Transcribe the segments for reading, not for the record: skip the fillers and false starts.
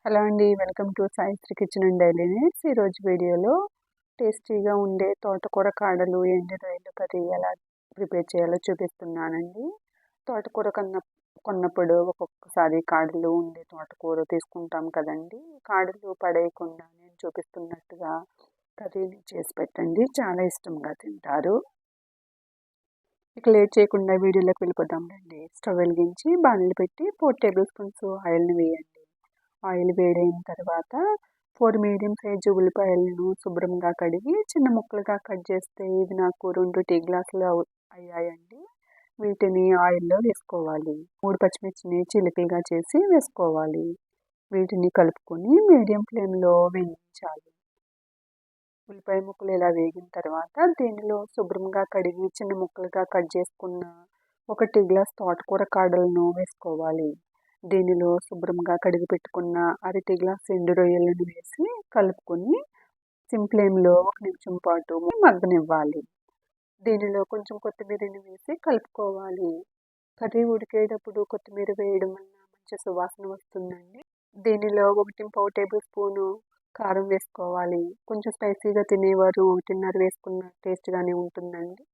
Hello అండి. Welcome to Saisri kitchen and daily needs. ఈరోజు వీడియోలో టేస్టీగా ఉండే తోటకూర కాడలు ఎండు రొయ్యలు కర్రీ ఎలా ప్రిపేర్ చేయాలో చూపిస్తున్నానండి. తోటకూర కొన్నప్పుడు ఒక్కొక్కసారి కాడలు ఉండే తోటకూర తీసుకుంటాం కదండి. కాడలు పడేయకుండా నేను చూపిస్తున్నట్టుగా కర్రీని చేసి పెట్టండి, చాలా ఇష్టంగా తింటారు. ఇక లేట్ చేయకుండా వీడియోలోకి వెళ్ళిపోదాం రండి. స్టవ్ వెలిగించి బాణలి పెట్టి 4 టేబుల్ స్పూన్స్ ఆయిల్ని వేయండి. ఆయిల్ వేడైన తర్వాత 4 మీడియం సైజు ఉల్లిపాయలను శుభ్రంగా కడిగి చిన్న ముక్కలుగా కట్ చేస్తే ఇవి నాకు 2 టీ గ్లాసులు అయ్యాయండి. వీటిని ఆయిల్లో వేసుకోవాలి. 3 పచ్చిమిర్చిని చిలికలుగా చేసి వేసుకోవాలి. వీటిని కలుపుకొని మీడియం ఫ్లేమ్లో వేయించాలి. ఉల్లిపాయ ముక్కలు ఇలా వేగిన తర్వాత దీనిలో శుభ్రంగా కడిగి చిన్న ముక్కలుగా కట్ చేసుకున్న 1 టీ గ్లాస్ తోటకూర కాడలను వేసుకోవాలి. దీనిలో శుభ్రంగా కడిగి పెట్టుకున్న అరటి గ్లాస్ ఎండు రొయ్యలను వేసి కలుపుకొని సిమ్ ఫ్లేమ్లో 1 నిమిషం పాటు మగ్గనివ్వాలి. దీనిలో కొంచెం కొత్తిమీరని వేసి కలుపుకోవాలి. కర్రీ ఉడికేటప్పుడు కొత్తిమీర వేయడం వల్ల మంచి సువాసన వస్తుందండి. దీనిలో 1 టేబుల్ స్పూను కారం వేసుకోవాలి. కొంచెం స్పైసీగా తినేవారు 1.5 వేసుకున్న టేస్ట్గానే ఉంటుందండి.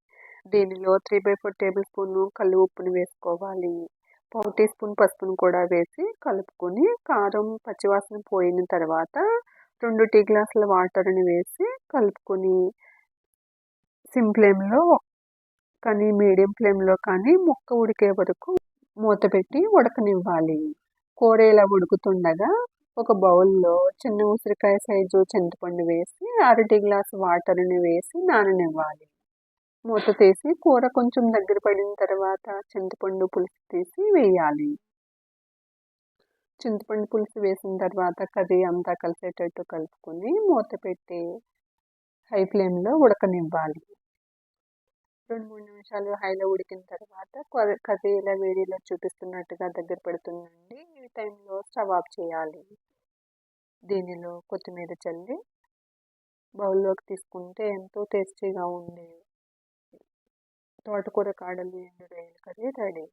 దీనిలో 3/4 టేబుల్ స్పూను కల్లు ఉప్పును వేసుకోవాలి. 1 టీ స్పూన్ పసుపును కూడా వేసి కలుపుకొని కారం పచ్చివాసన పోయిన తర్వాత 2 టీ గ్లాసుల వాటర్ని వేసి కలుపుకొని సిమ్ ఫ్లేమ్లో కానీ మీడియం ఫ్లేమ్లో కానీ ముక్క ఉడికే వరకు మూత పెట్టి ఉడకనివ్వాలి. కూర ఇలా ఉడుకుతుండగా ఒక బౌల్లో చిన్న ఉసిరికాయ సైజు చింతపండు వేసి అరటి గ్లాసు వాటర్ని వేసి నాననివ్వాలి. మూత తీసి కూర కొంచెం దగ్గర పడిన తర్వాత చింతపండు పులుసు తీసి వేయాలి. చింతపండు పులుసు వేసిన తర్వాత కర్రీ అంతా కలిసేటట్టు కలుపుకొని మూత పెట్టి హై ఫ్లేమ్లో ఉడకనివ్వాలి. 2-3 నిమిషాలు హైలో ఉడికిన తర్వాత కర్రీ ఇలా వేడిలో చూపిస్తున్నట్టుగా దగ్గర పడుతుందండి. ఈ టైంలో స్టవ్ ఆఫ్ చేయాలి. దీనిలో కొత్తిమీర చల్లి బౌల్లోకి తీసుకుంటే ఎంతో టేస్టీగా ఉండే తోటకూర కాడలు ఎండు రొయ్యల కర్రీ రెడీ.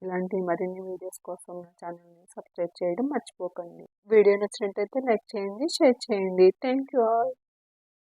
ఇలాంటి మరిన్ని వీడియోస్ కోసం నా ఛానల్ని సబ్స్క్రైబ్ చేయడం మర్చిపోకండి. వీడియో నచ్చినట్టయితే లైక్ చేయండి, షేర్ చేయండి. Thank you all.